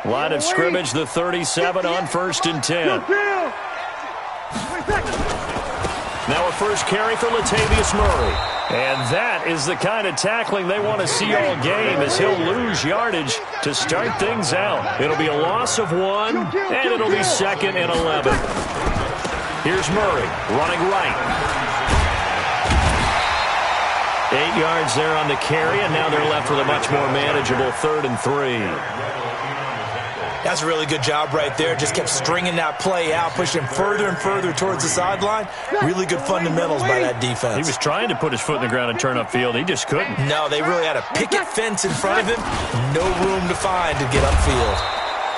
Line of scrimmage, the 37 on 1st and 10. Now a first carry for Latavius Murray. And that is the kind of tackling they want to see all game, as he'll lose yardage to start things out. It'll be a loss of 1, and it'll be 2nd and 11. Here's Murray running right. 8 yards there on the carry, and now they're left with a much more manageable 3rd and 3. That's a really good job right there. Just kept stringing that play out, pushing him further and further towards the sideline. Really good fundamentals by that defense. He was trying to put his foot in the ground and turn upfield. He just couldn't. No, they really had a picket fence in front of him. No room to find to get upfield.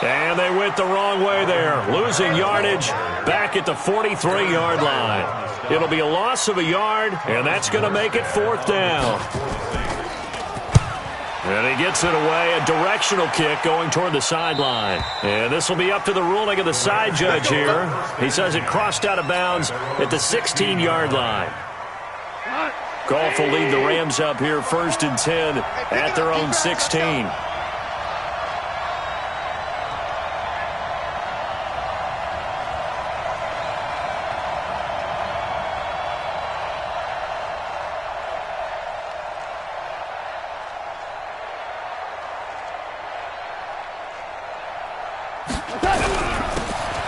And they went the wrong way there. Losing yardage back at the 43-yard line. It'll be a loss of a yard, and that's going to make it 4th down. And he gets it away, a directional kick going toward the sideline. And this will be up to the ruling of the side judge here. He says it crossed out of bounds at the 16-yard line. Goff will lead the Rams up here 1st and 10 at their own 16.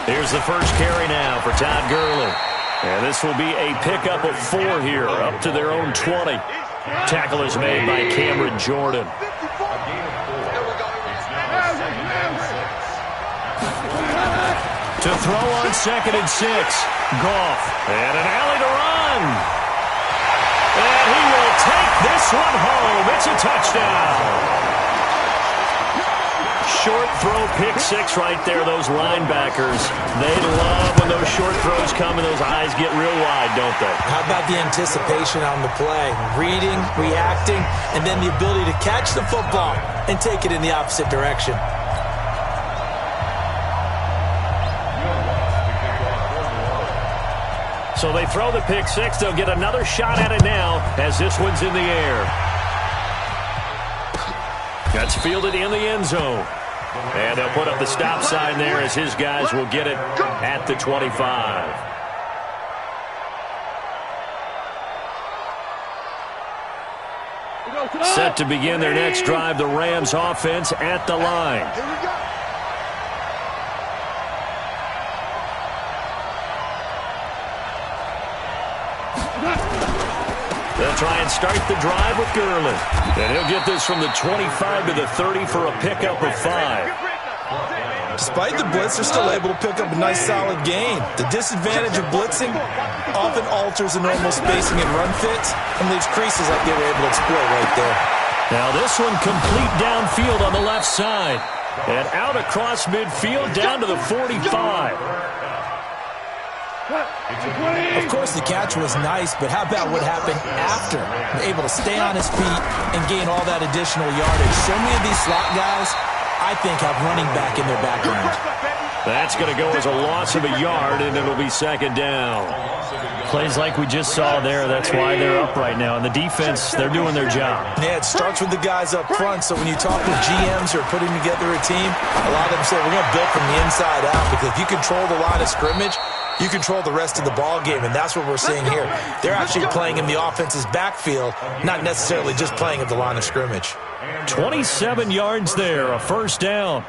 Here's the first carry now for Todd Gurley. And this will be a pickup of 4 here, up to their own 20. Tackle is made by Cameron Jordan. To throw on 2nd and 6. Goff. And an alley to run. And he will take this one home. It's a touchdown. Short throw, pick 6 right there. Those linebackers, they love when those short throws come and those eyes get real wide, don't they? How about the anticipation on the play? Reading, reacting, and then the ability to catch the football and take it in the opposite direction. So they throw the pick 6. They'll get another shot at it now as this one's in the air. That's fielded in the end zone. And they'll put up the stop sign there as his guys will get it at the 25. Set to begin their next drive, the Rams offense at the line. They'll try and start the drive with Gurley. And he'll get this from the 25 to the 30 for a pickup of 5. Despite the blitz, they're still able to pick up a nice solid gain. The disadvantage of blitzing often alters the normal spacing and run fits and leaves creases like they were able to exploit right there. Now this one complete downfield on the left side. And out across midfield down to the 45. Of course, the catch was nice, but how about what happened after? Able to stay on his feet and gain all that additional yardage. So many of these slot guys, I think, have running back in their background. That's going to go as a loss of a yard, and it'll be 2nd down. Plays like we just saw there, that's why they're up right now. And the defense, they're doing their job. Yeah, it starts with the guys up front, so when you talk with GMs who are putting together a team, a lot of them say, we're going to build from the inside out, because if you control the line of scrimmage, you control the rest of the ball game, and that's what we're seeing here. They're actually playing in the offense's backfield, not necessarily just playing at the line of scrimmage. 27 yards there, a 1st down.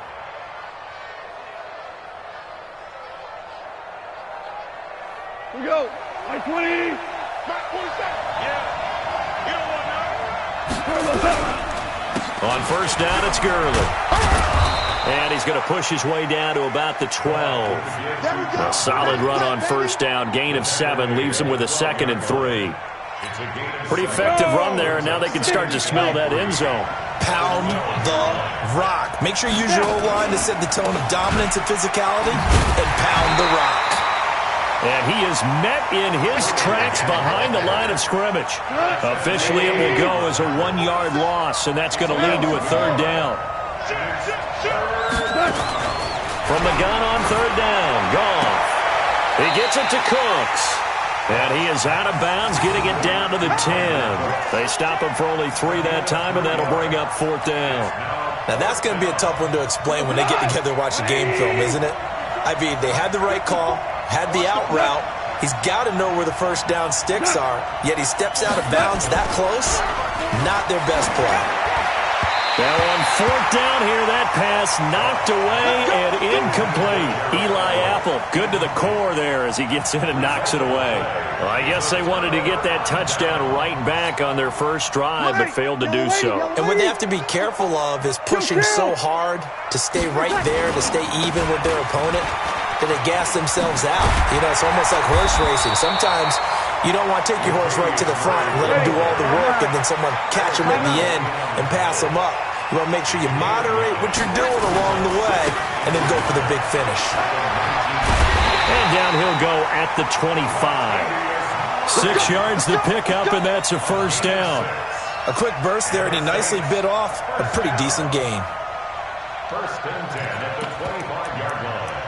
Here we go. 20. On 1st down, it's Gurley. And he's going to push his way down to about the 12. A solid run on 1st down. Gain of 7 leaves him with a 2nd and 3. Pretty effective run there, and now they can start to smell that end zone. Pound the rock. Make sure you use your O-line to set the tone of dominance and physicality, and pound the rock. And he is met in his tracks behind the line of scrimmage. Officially, it will go as a 1-yard loss, and that's going to lead to a 3rd down. From the gun on 3rd down, Goff. He gets it to Cooks. And he is out of bounds, getting it down to the 10. They stop him for only 3 that time, and that'll bring up 4th down. Now, that's going to be a tough one to explain when they get together and watch the game film, isn't it? I mean, they had the right call, had the out route. He's got to know where the first down sticks are, yet he steps out of bounds that close. Not their best play. Now on 4th down here, that pass knocked away and incomplete. Eli Apple, good to the core there as he gets in and knocks it away. Well, I guess they wanted to get that touchdown right back on their first drive, but failed to do so. And what they have to be careful of is pushing so hard to stay right there, to stay even with their opponent, that they gas themselves out. You know, it's almost like horse racing. Sometimes you don't want to take your horse right to the front and let him do all the work and then someone catch him at the end and pass him up. You want to make sure you moderate what you're doing along the way and then go for the big finish. And down he'll go at the 25. 6 yards the pickup, and that's a first down. A quick burst there, and he nicely bit off a pretty decent gain. First and 10 at the 25-yard line.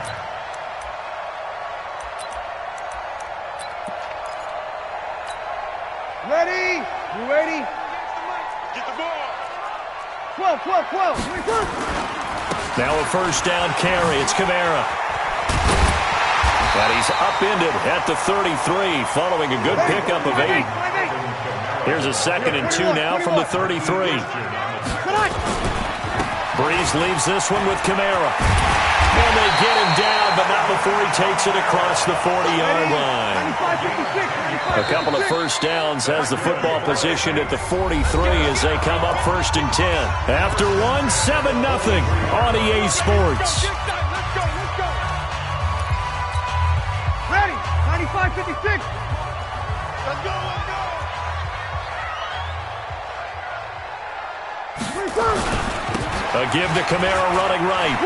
Ready? You ready? Get the ball. 12. Now a first down carry. It's Kamara. And he's upended at the 33, following a good pickup of 8. Here's a 2nd and 2 now from the 33. Breeze leaves this one with Kamara. And they get him down, but not before he takes it across the 40-yard line. A couple of first downs has the football positioned at the 43 as they come up 1st and 10. After 1, 7-0 on EA Sports. Ready? 95-56. Let's go. A give to Kamara running right.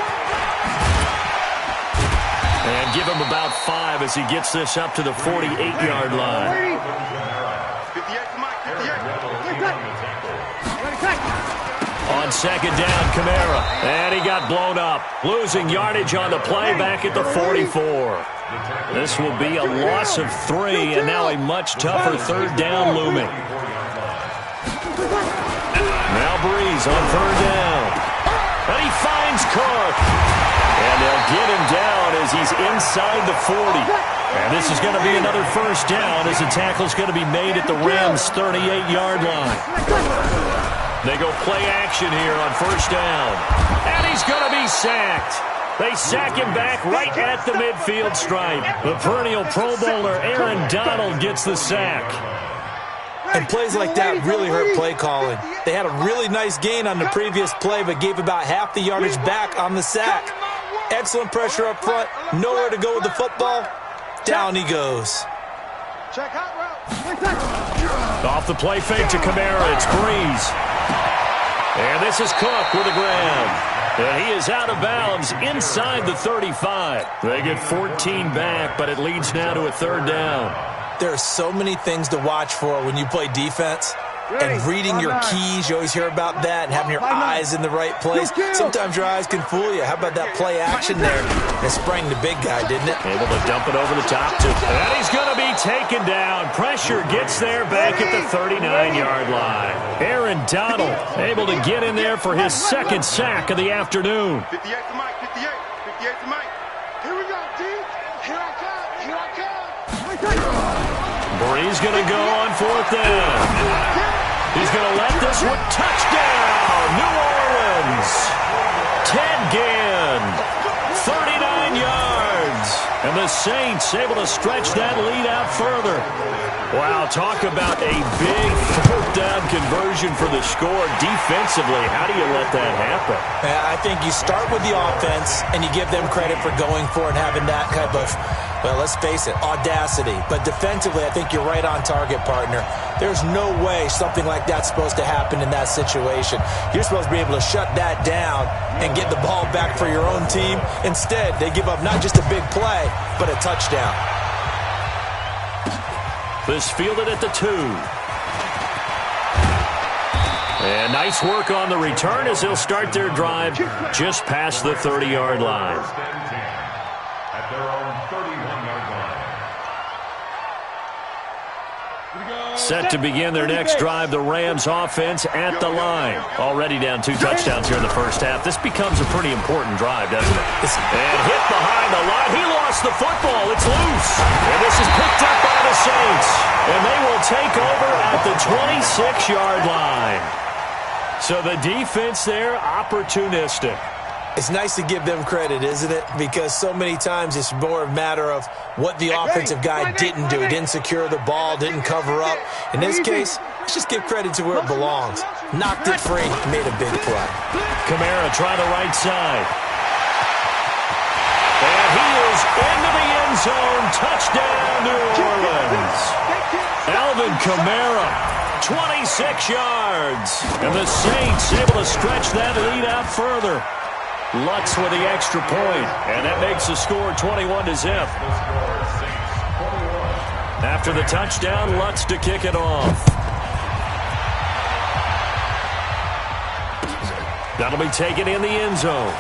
And give him about 5 as he gets this up to the 48-yard line. 58 to Mike, 58. On 2nd down, Kamara. And he got blown up. Losing yardage on the play back at the 44. This will be a loss of 3, and now a much tougher 3rd down looming. Now Breeze on 3rd down. And he finds Cook. And they'll get him down as he's inside the 40. And this is going to be another first down as the tackle's going to be made at the Rams' 38-yard line. They go play action here on 1st down. And he's going to be sacked. They sack him back right at the midfield stripe. The perennial Pro Bowler Aaron Donald gets the sack. And plays like that really hurt play calling. They had a really nice gain on the previous play, but gave about half the yardage back on the sack. Excellent pressure up front. Nowhere to go with the football. Down he goes. Check out route. Off the play fake to Kamara. It's Breeze. And this is Cook with a grab. And he is out of bounds inside the 35. They get 14 back, but it leads now to a 3rd down. There are so many things to watch for when you play defense. And reading your keys, you always hear about that, and having your eyes in the right place. Sometimes your eyes can fool you. How about that play action there? It sprang the big guy, didn't it? Able to dump it over the top, too. And he's going to be taken down. Pressure gets there back at the 39-yard line. Aaron Donald able to get in there for his 2nd sack of the afternoon. 58 to Mike, 58 to Mike. Here we go, D. Here I come. Breeze going to go on 4th down. He's going to let this one touchdown. New Orleans. Ted Ginn, 39 yards. And the Saints able to stretch that lead out further. Wow, talk about a big 4th down conversion for the score. Defensively, how do you let that happen? I think you start with the offense, and you give them credit for going for it and having that type of, well, let's face it, audacity. But defensively, I think you're right on target, partner. There's no way something like that's supposed to happen in that situation. You're supposed to be able to shut that down and get the ball back for your own team. Instead, they give up not just a big play, but a touchdown. This fielded at the 2. And nice work on the return as they'll start their drive just past the 30-yard line. At their own 31-yard line. Set to begin their next drive, the Rams offense at the line. Already down 2 touchdowns here in the first half. This becomes a pretty important drive, doesn't it? And hit behind the line. He lost the football. It's loose. And this is picked up by the Saints. And they will take over at the 26-yard line. So the defense there, opportunistic. It's nice to give them credit, isn't it? Because so many times it's more a matter of what the offensive guy didn't do. He didn't secure the ball, didn't cover up. In this case, let's just give credit to where it belongs. Knocked it free, made a big play. Kamara try the right side. And he is into the end zone. Touchdown, New Orleans. Alvin Kamara, 26 yards. And the Saints able to stretch that lead out further. Lutz with the extra point, and that makes the score 21-0. After the touchdown, Lutz to kick it off. That'll be taken in the end zone.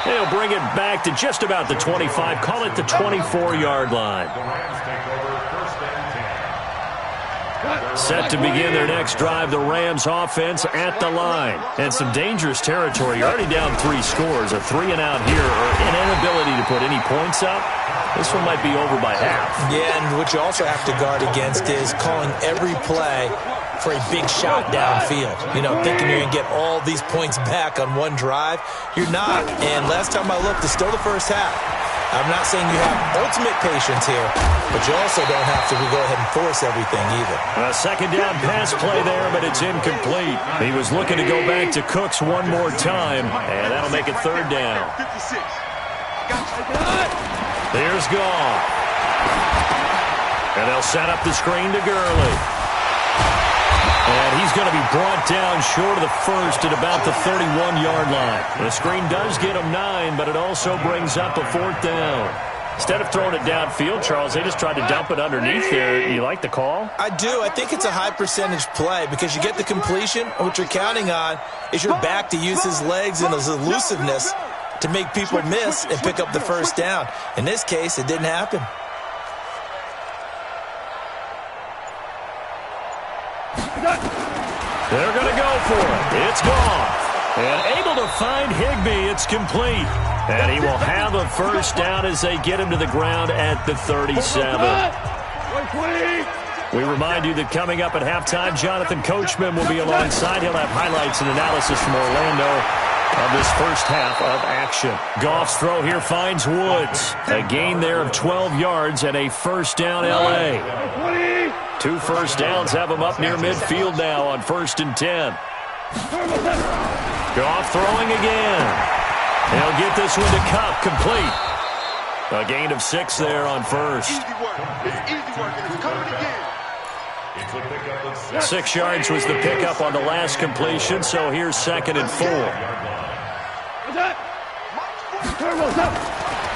He'll bring it back to just about the 25, call it the 24-yard line. Set to begin their next drive, the Rams offense at the line. And some dangerous territory. You're already down 3 scores. A 3-and-out here, or an inability to put any points up. This one might be over by half. Yeah, and what you also have to guard against is calling every play for a big shot downfield. You know, thinking you're going to get all these points back on one drive. You're not. And last time I looked, it's still the first half. I'm not saying you have ultimate patience here, but you also don't have to go ahead and force everything either. A second down pass play there, but it's incomplete. He was looking to go back to Cooks one more time, and that'll make it third down. Here's Goff. And they'll set up the screen to Gurley. And he's going to be brought down short of the first at about the 31-yard line. The screen does get him 9, but it also brings up a 4th down. Instead of throwing it downfield, Charles, they just tried to dump it underneath there. You like the call? I do. I think it's a high-percentage play because you get the completion, and what you're counting on is your back to use his legs and his elusiveness to make people miss and pick up the first down. In this case, it didn't happen. They're going to go for it. It's gone. And able to find Higbee. It's complete. And he will have a first down as they get him to the ground at the 37. We remind you that coming up at halftime, Jonathan Coachman will be alongside. He'll have highlights and analysis from Orlando of this first half of action. Goff's throw here finds Woods. A gain there of 12 yards and a first down L.A. 2 first downs have him up near midfield now on 1st and 10. Goff throwing again. He'll get this one to Kupp, complete. A gain of 6 there on first. Easy work. It's easy work, and it's coming again. 6 yards was the pickup on the last completion, so here's 2nd and 4.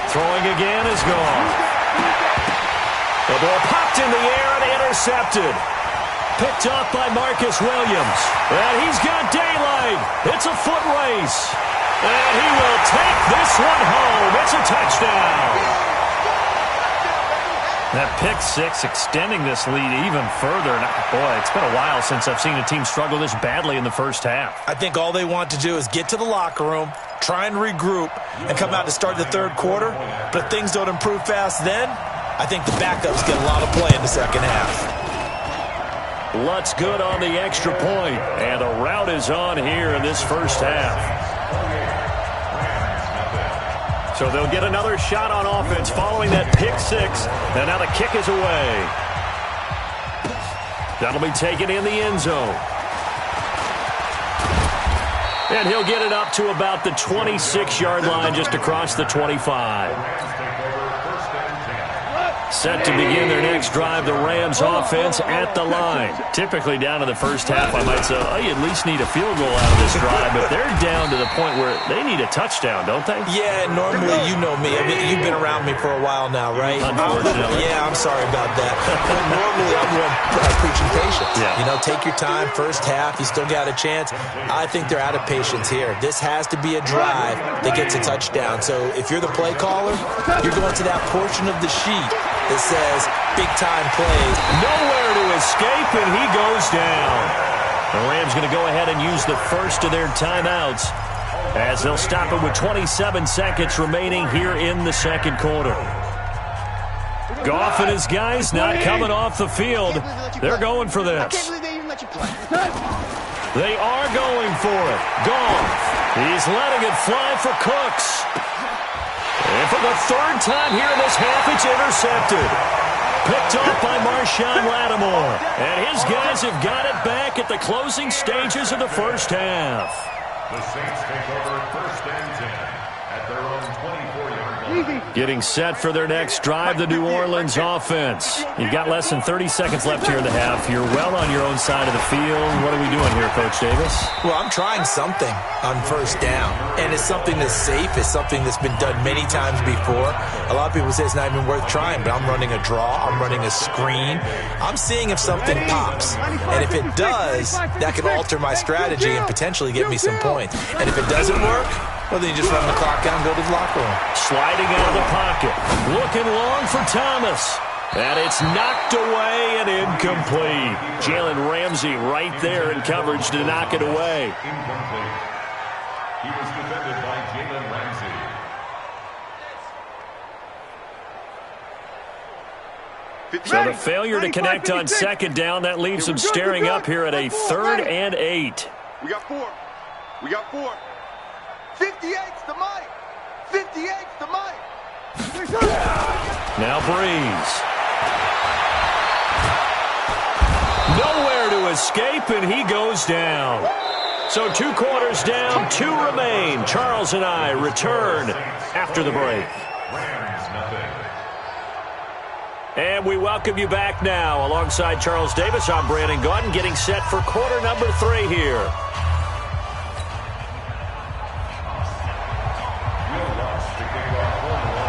Throwing again is gone. The ball popped in the air and intercepted. Picked off by Marcus Williams. And he's got daylight. It's a foot race. And he will take this one home. It's a touchdown. That pick 6 extending this lead even further. And boy, it's been a while since I've seen a team struggle this badly in the first half. I think all they want to do is get to the locker room, try and regroup, and come out to start the third quarter. But if things don't improve fast then, I think the backups get a lot of play in the second half. Lutz good on the extra point, and a rout is on here in this first half. So they'll get another shot on offense following that pick 6, and now the kick is away. That'll be taken in the end zone. And he'll get it up to about the 26-yard line, just across the 25. Set to begin their next drive, the Rams offense at the line. Typically down in the first half, I might say, oh, you at least need a field goal out of this drive, but they're down to the point where they need a touchdown, don't they? Yeah, normally, you know me. I mean, you've been around me for a while now, right? Unfortunately. Yeah, I'm sorry about that. But normally, I'm the one preaching patience. Yeah. You know, take your time, first half, you still got a chance. I think they're out of patience here. This has to be a drive that gets a touchdown. So if you're the play caller, you're going to that portion of the sheet that says big-time plays. Nowhere to escape, and he goes down. The Rams going to go ahead and use the first of their timeouts as they'll stop it with 27 seconds remaining here in the second quarter. Goff and his guys not coming off the field. They're going for this. They are going for it. Goff. He's letting it fly for Cooks. And for the third time here in this half, it's intercepted. Picked off by Marshawn Lattimore. And his guys have got it back at the closing stages of the first half. The Saints take over first and 10 at their own 24-yard line. Getting set for their next drive, the New Orleans offense. You've got less than 30 seconds left here in the half. You're well on your own side of the field. What are we doing here, Coach Davis? Well, I'm trying something on first down, and it's something that's safe. It's something that's been done many times before. A lot of people say it's not even worth trying, but I'm running a draw. I'm running a screen. I'm seeing if something pops, and if it does, that could alter my strategy and potentially get me some points. And if it doesn't work, well, then you just run the clock out and go to the locker room. Sliding out of the pocket. Looking long for Thomas. And it's knocked away and incomplete. Jalen Ramsey right there in coverage to knock it away. Incomplete. He was defended by Jalen Ramsey. So the failure to connect on second down, that leaves them staring up here at a 3rd and 8. We got 4. We got 4. 58's the mic. 58's the mic. Now Breeze. Nowhere to escape, and he goes down. So 2 quarters down, 2 remain. Charles and I return after the break. Rams nothing. And we welcome you back now. Alongside Charles Davis, I'm Brandon Gaudin, getting set for quarter number 3 here.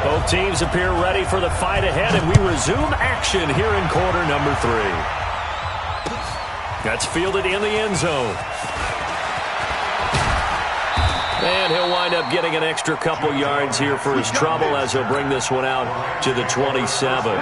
Both teams appear ready for the fight ahead, and we resume action here in quarter number 3. That's fielded in the end zone. And he'll wind up getting an extra couple yards here for his trouble as he'll bring this one out to the 27.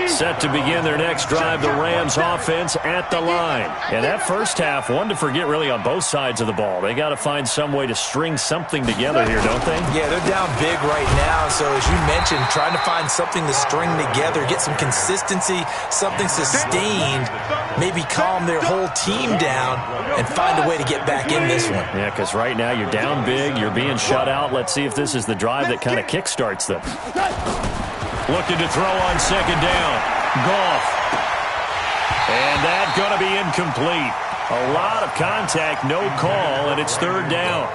Set to begin their next drive, the Rams offense at the line. And that first half, one to forget really on both sides of the ball. They got to find some way to string something together here, don't they? Yeah, they're down big right now. So as you mentioned, trying to find something to string together, get some consistency, something sustained, maybe calm their whole team down and find a way to get back in this one. Yeah, because right now you're down big, you're being shut out. Let's see if this is the drive that kind of kickstarts them. Looking to throw on second down. Goff. And that's going to be incomplete. A lot of contact, no call, and it's 3rd down.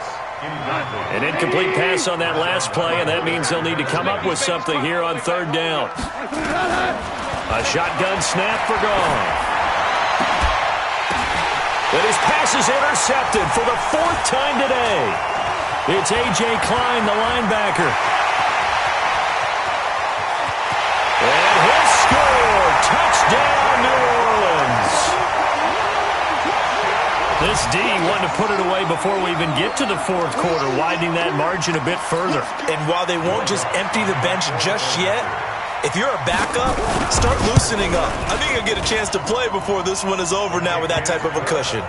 An incomplete pass on that last play, and that means they'll need to come up with something here on 3rd down. A shotgun snap for Goff. And his pass is intercepted for the 4th time today. It's A.J. Klein, the linebacker. And he'll score. Touchdown, New Orleans. This D wanted to put it away before we even get to the 4th quarter, widening that margin a bit further. And while they won't just empty the bench just yet, if you're a backup, start loosening up. I think you'll get a chance to play before this one is over now with that type of a cushion.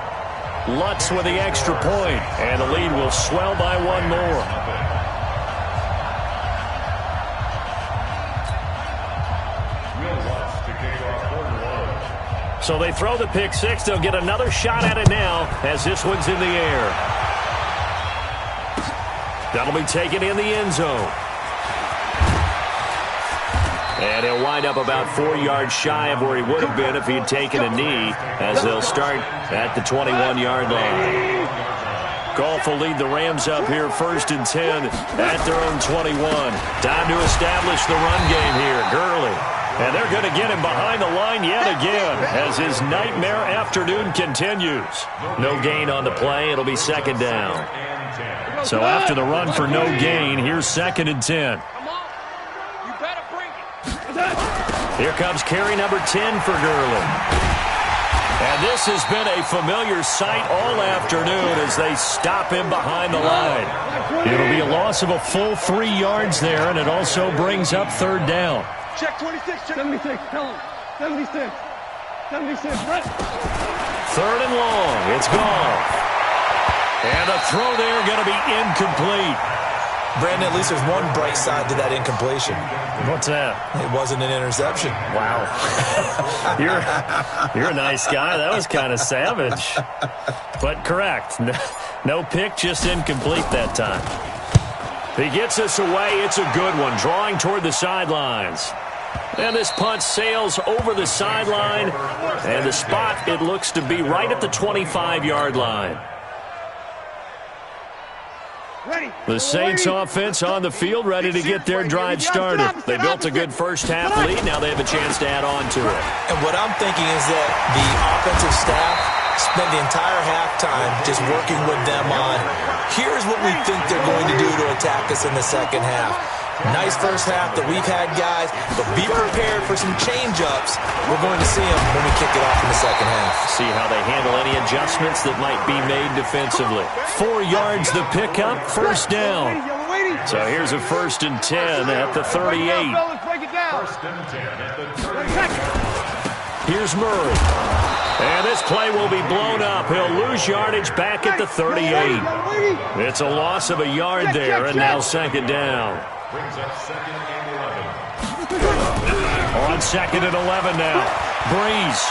Lutz with the extra point, and the lead will swell by 1 more. So they throw the pick 6. They'll get another shot at it now as this one's in the air. That'll be taken in the end zone. And he'll wind up about 4 yards shy of where he would have been if he had taken a knee, as they'll start at the 21-yard line. Goff will lead the Rams up here 1st and 10 at their own 21. Time to establish the run game here. Gurley. And they're going to get him behind the line yet again as his nightmare afternoon continues. No gain on the play. It'll be 2nd down. So after the run for no gain, here's 2nd and 10. Here comes carry number 10 for Gurley. And this has been a familiar sight all afternoon as they stop him behind the line. It'll be a loss of a full 3 yards there, and it also brings up 3rd down. Check 26. Check 76. Tell him. 76. 76. Right. 3rd and long. It's gone. And the throw there going to be incomplete. Brandon, at least there's one bright side to that incompletion. What's that? It wasn't an interception. Wow. You're a nice guy. That was kind of savage. But correct. No pick, just incomplete that time. He gets us away. It's a good one. Drawing toward the sidelines. And this punt sails over the sideline. And the spot, it looks to be right at the 25-yard line. The Saints offense on the field, ready to get their drive started. They built a good first-half lead. Now they have a chance to add on to it. And what I'm thinking is that the offensive staff spent the entire halftime just working with them on, here's what we think they're going to do to attack us in the second half. Nice first half that we've had, guys, but be prepared for some change-ups. We're going to see them when we kick it off in the second half. See how they handle any adjustments that might be made defensively. 4 yards the pickup, first down. So here's a 1st and 10 at the 38. First and 10 at the 38. Here's Murray. And this play will be blown up. He'll lose yardage back at the 38. It's a loss of a yard there, and now 2nd down. Brings up 2nd and 11. On 2nd and 11 now. Breeze.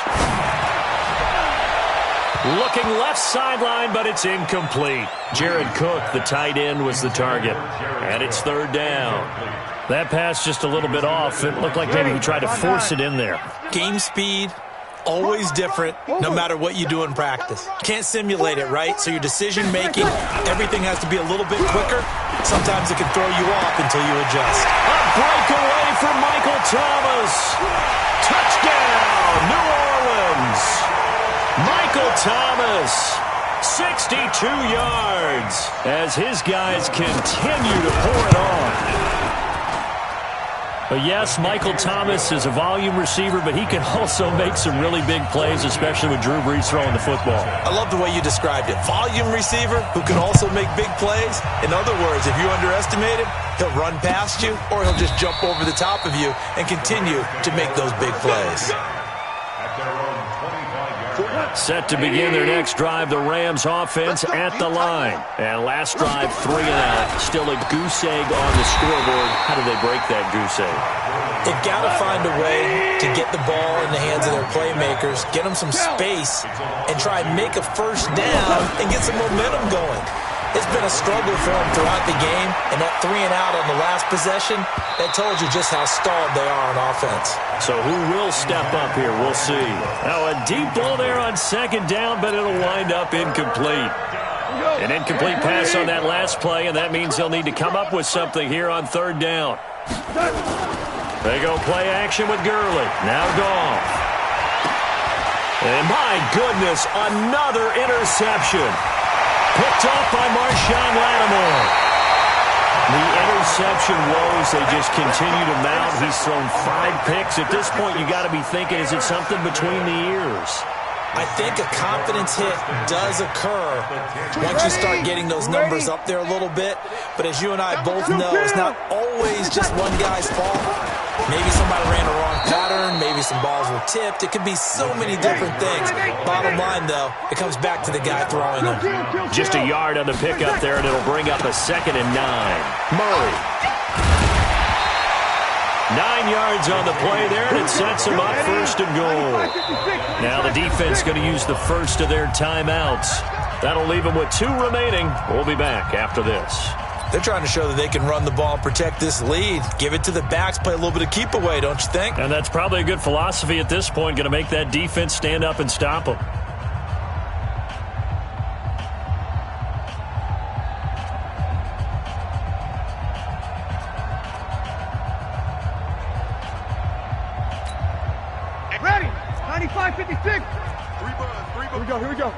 Looking left sideline, but it's incomplete. Jared Cook, the tight end, was the target. And it's 3rd down. That pass just a little bit off. It looked like maybe he tried to force it in there. Game speed, always different, no matter what you do in practice. Can't simulate it, right? So your decision-making, everything has to be a little bit quicker. Sometimes it can throw you off until you adjust. A breakaway for Michael Thomas. Touchdown, New Orleans. Michael Thomas, 62 yards, as his guys continue to pour it on. But yes, Michael Thomas is a volume receiver, but he can also make some really big plays, especially with Drew Brees throwing the football. I love the way you described it. Volume receiver who can also make big plays. In other words, if you underestimate him, he'll run past you or he'll just jump over the top of you and continue to make those big plays. At their own 25-yard line. Set to begin their next drive, the Rams offense at the line. And last drive, 3 and out. Still a goose egg on the scoreboard. How do they break that goose egg? They've got to find a way to get the ball in the hands of their playmakers, get them some space, and try and make a first down and get some momentum going. It's been a struggle for them throughout the game, and that 3 and out on the last possession, that told you just how stalled they are on offense. So who will step up here? We'll see. Now a deep ball there on 2nd down, but it'll wind up incomplete. An incomplete pass on that last play, and that means they'll need to come up with something here on 3rd down. They go play action with Gurley. Now Goff. And my goodness, another interception. Picked off by Marshawn Lattimore. The interception woes, they just continue to mount. He's thrown 5 picks. At this point, you got to be thinking, is it something between the ears? I think a confidence hit does occur once you start getting those numbers up there a little bit. But as you and I both know, it's not always just one guy's fault. Maybe somebody ran a wrong pattern. Maybe some balls were tipped. It could be so many different things. Bottom line, though, it comes back to the guy throwing them. Just a yard on the pickup there, and it'll bring up a 2nd and 9. Murray. 9 yards on the play there, and it sets them up 1st and goal. Now the defense going to use the first of their timeouts. That'll leave them with 2 remaining. We'll be back after this. They're trying to show that they can run the ball and protect this lead. Give it to the backs, play a little bit of keep away, don't you think? And that's probably a good philosophy at this point, going to make that defense stand up and stop them. Ready. 95-56. 3 buns. Here we go.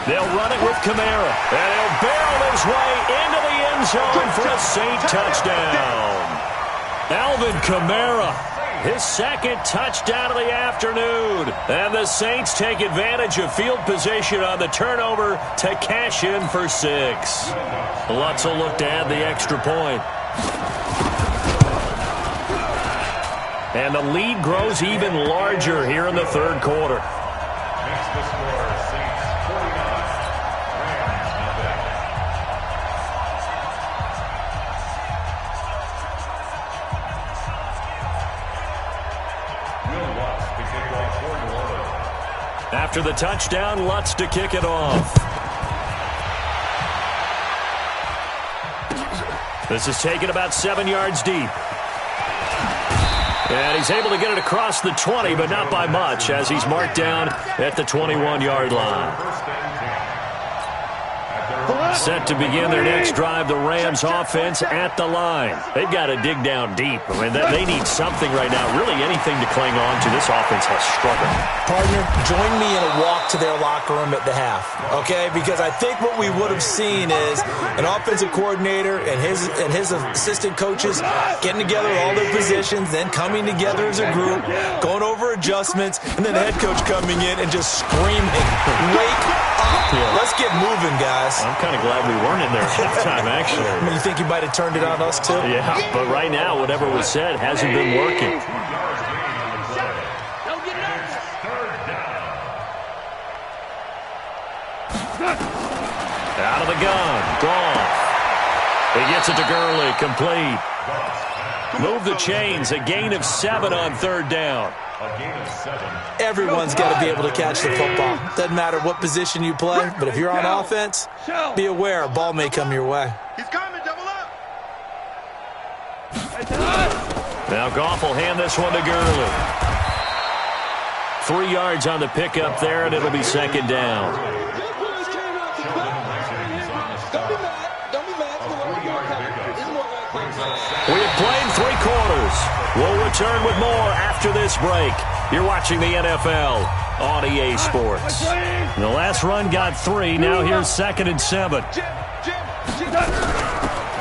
They'll run it with Kamara, and he'll barrel his way into the end zone for a Saint touchdown. Alvin Kamara, his 2nd touchdown of the afternoon. And the Saints take advantage of field position on the turnover to cash in for 6. Lutz will look to add the extra point. And the lead grows even larger here in the third quarter. Makes the score Saints 49, Rams nothing. Will Lutz to kick off for New Orleans. After the touchdown, Lutz to kick it off. This is taken about 7 yards deep. And he's able to get it across the 20, but not by much, as he's marked down at the 21-yard line. First and 10. Set to begin their next drive, the Rams offense at the line. They've got to dig down deep. I mean, they need something right now, really anything to cling on to. This offense has struggled. Partner, join me in a walk to their locker room at the half, okay? Because I think what we would have seen is an offensive coordinator and his assistant coaches getting together all their positions, then coming together as a group, going over adjustments, and then the head coach coming in and just screaming, "Wake up! Let's get moving, guys." I'm kind of glad we weren't in there at halftime, actually. I mean, you think you might have turned it on us, too? Yeah, but right now, whatever was said hasn't been working. Out of the gun. Gone. He gets it to Gurley. Complete. Move the chains. A gain of 7 on third down. A gain of 7. Everyone's got to be able to catch the football. Doesn't matter what position you play, but if you're on offense, be aware a ball may come your way. He's coming, double up. Now Goff will hand this one to Gurley. 3 yards on the pickup there, and it'll be second down. We have played 3 quarters. We'll return with more after this break. You're watching the NFL on EA Sports. The last run got 3. Now here's 2nd and 7.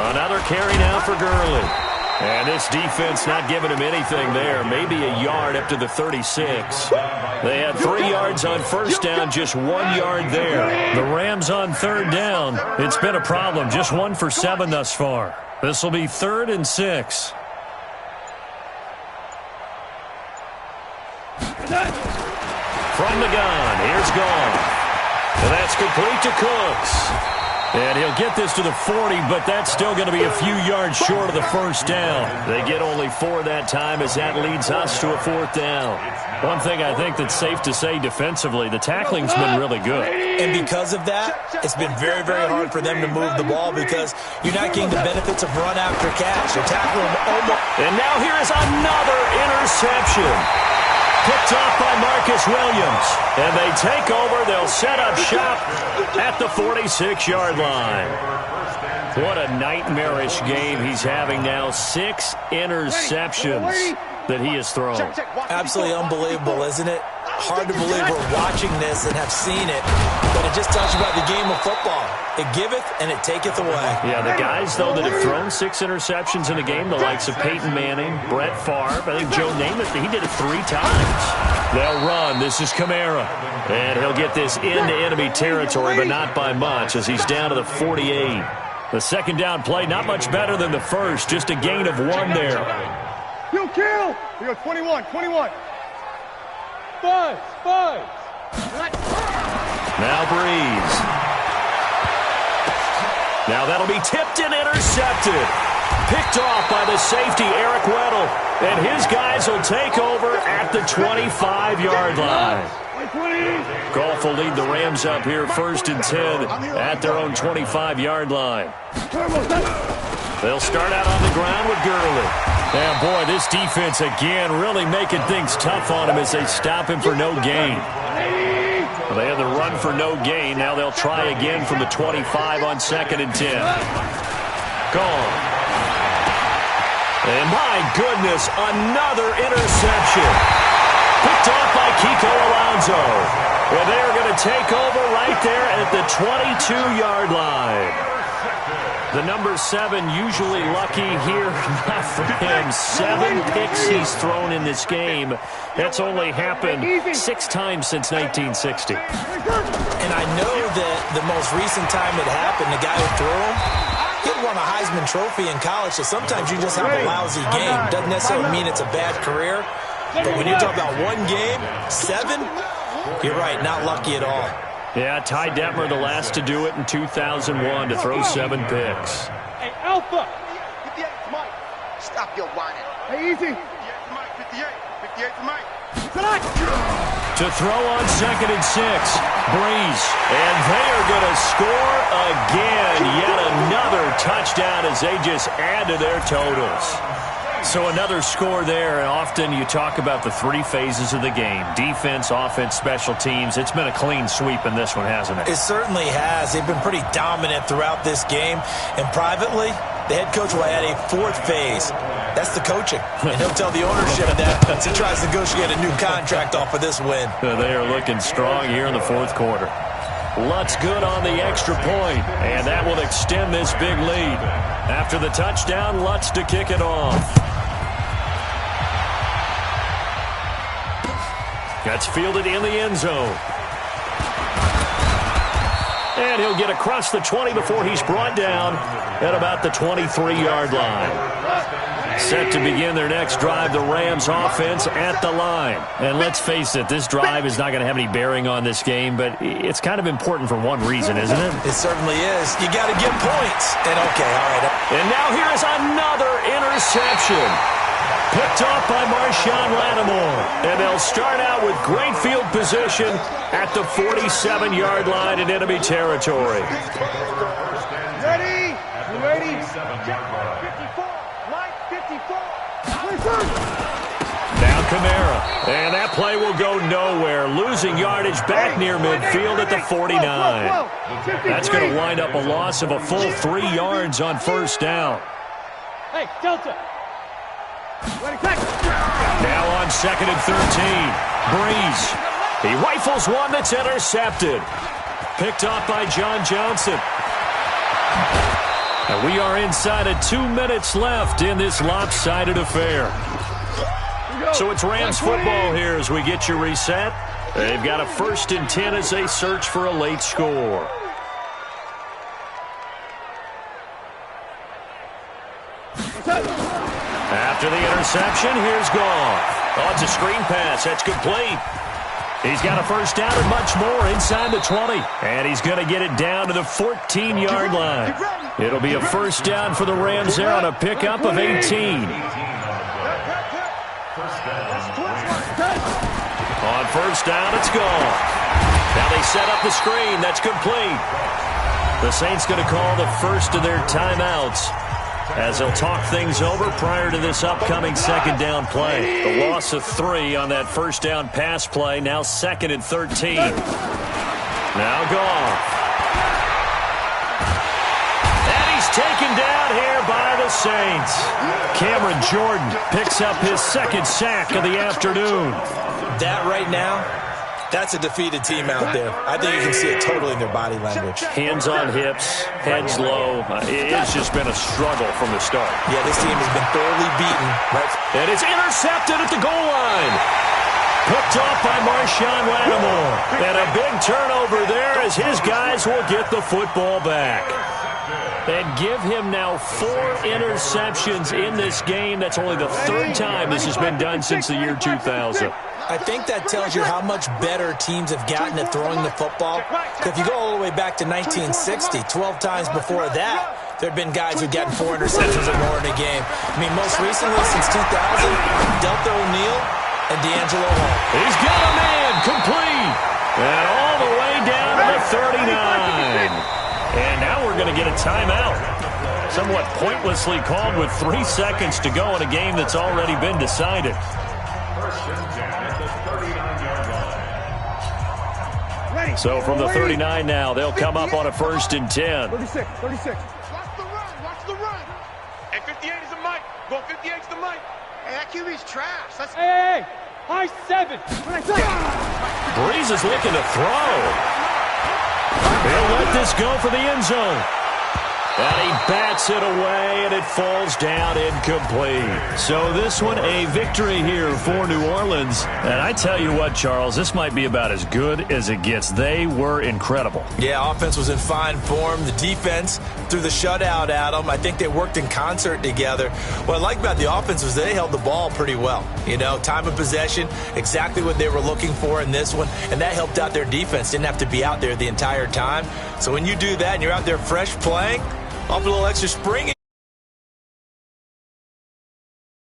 Another carry now for Gurley. And this defense not giving him anything there. Maybe a yard up to the 36. They had 3 yards on first down, just 1 yard there. The Rams on third down. It's been a problem. Just 1 for 7 thus far. This will be 3rd and 6. From the gun, here's Goff. And that's complete to Cooks. And he'll get this to the 40, but that's still going to be a few yards short of the first down. They get only 4 that time as that leads us to a 4th down. One thing I think that's safe to say defensively, the tackling's been really good. And because of that, it's been very, very hard for them to move the ball because you're not getting the benefits of run after catch. You're tackling almost. And now here is another interception. Picked off by Marcus Williams. And they take over. They'll set up shop at the 46-yard line. What a nightmarish game he's having now. 6 interceptions that he has thrown. Absolutely unbelievable, isn't it? Hard to believe we're watching this and have seen it, but it just tells you about the game of football. It giveth and it taketh away. Yeah, the guys, though, that have thrown 6 interceptions in a game, the likes of Peyton Manning, Brett Favre, I think Joe Namath, he did it 3 times. They'll run. This is Kamara. And he'll get this into enemy territory, but not by much as he's down to the 48. The second down play, not much better than the first, just a gain of 1 there. You kill! We go 21, 21. 5. Now Breeze. Now that'll be tipped and intercepted. Picked off by the safety, Eric Weddle. And his guys will take over at the 25-yard line. Goff will lead the Rams up here 1st and 10 at their own 25-yard line. They'll start out on the ground with Gurley. And, boy, this defense, again, really making things tough on him as they stop him for no gain. Well, they had the run for no gain. Now they'll try again from the 25 on 2nd and 10. Gone. And, my goodness, another interception. Picked off by Kiko Alonso. And they're going to take over right there at the 22-yard line. The number 7 usually lucky here, not for him. 7 picks he's thrown in this game. That's only happened 6 times since 1960. And I know that the most recent time it happened, the guy who threw him, He had won a Heisman Trophy in college, so sometimes you just have a lousy game. Doesn't necessarily mean it's a bad career. But when you're talking about one game, 7, you're right, not lucky at all. Yeah, Ty Detmer, the last to do it in 2001, to throw 7 picks. Hey, Alpha! 58 to Mike. Stop your whining. Hey, easy! 58 to Mike. 58. 58 to Mike. Tonight! To throw on 2nd and 6, Breeze. And they are going to score again. Yet another touchdown as they just add to their totals. So another score there, and often you talk about the 3 phases of the game. Defense, offense, special teams. It's been a clean sweep in this one, hasn't it? It certainly has. They've been pretty dominant throughout this game. And privately, the head coach will add a 4th phase. That's the coaching. And he'll tell the ownership that as he tries to negotiate a new contract off of this win. They are looking strong here in the 4th quarter. Lutz good on the extra point, and that will extend this big lead. After the touchdown, Lutz to kick it off. That's fielded in the end zone. And he'll get across the 20 before he's brought down at about the 23-yard line. Set to begin their next drive, the Rams offense at the line. And let's face it, this drive is not going to have any bearing on this game, but it's kind of important for one reason, isn't it? It certainly is. You got to get points. And okay, all right. And now here is another interception. Picked off by Marshawn Lattimore. And they'll start out with great field position at the 47-yard line in enemy territory. Ready? You ready? 54. Line 54. Now Kamara. And that play will go nowhere. Losing yardage back near midfield at the 49. That's going to wind up a loss of a full 3 yards on 1st down. Hey, Delta. Now on 2nd and 13. Breeze. He rifles one that's intercepted. Picked off by John Johnson. And we are inside of 2 minutes left in this lopsided affair. So it's Rams football here as we get you reset. They've got a 1st and 10 as they search for a late score. After the interception, here's Goff. Oh, it's a screen pass. That's complete. He's got a 1st down and much more inside the 20. And he's going to get it down to the 14-yard line. It'll be a 1st down for the Rams there on a pickup of 18. On 1st down, it's Goff. Now they set up the screen. That's complete. The Saints going to call the first of their timeouts as they'll talk things over prior to this upcoming 2nd down play. The loss of 3 on that 1st down pass play. Now 2nd and 13. Now Goff. And he's taken down here by the Saints. Cameron Jordan picks up his 2nd sack of the afternoon. That right now, that's a defeated team out there. I think you can see it totally in their body language. Hands on hips, heads low. It's just been a struggle from the start. Yeah, this team has been thoroughly beaten. Right? And it's intercepted at the goal line. Picked off by Marshawn Lattimore. And a big turnover there as his guys will get the football back. And give him now 4 interceptions in this game. That's only the 3rd time this has been done since the year 2000. I think that tells you how much better teams have gotten at throwing the football. If you go all the way back to 1960, 12 times before that, there have been guys who've gotten 4 interceptions or more in a game. I mean, most recently, since 2000, Delta O'Neal and D'Angelo Hall. He's got a man complete. And all the way down to the 39. And now we're going to get a timeout. Somewhat pointlessly called with 3 seconds to go in a game that's already been decided. So from the 39 now, they'll come up on a 1st and 10. 36. Watch the run. Watch the run. Hey, 58 is the mic. Go 58 is the mic. Hey, that QB's trash. That's... Hey. High 7. Breeze is looking to throw. He'll let this go for the end zone. And he bats it away, and it falls down incomplete. So this one, a victory here for New Orleans. And I tell you what, Charles, this might be about as good as it gets. They were incredible. Yeah, offense was in fine form. The defense threw the shutout at them. I think they worked in concert together. What I like about the offense was they held the ball pretty well. You know, time of possession, exactly what they were looking for in this one, and that helped out their defense. Didn't have to be out there the entire time. So when you do that and you're out there fresh playing, off a little extra spring.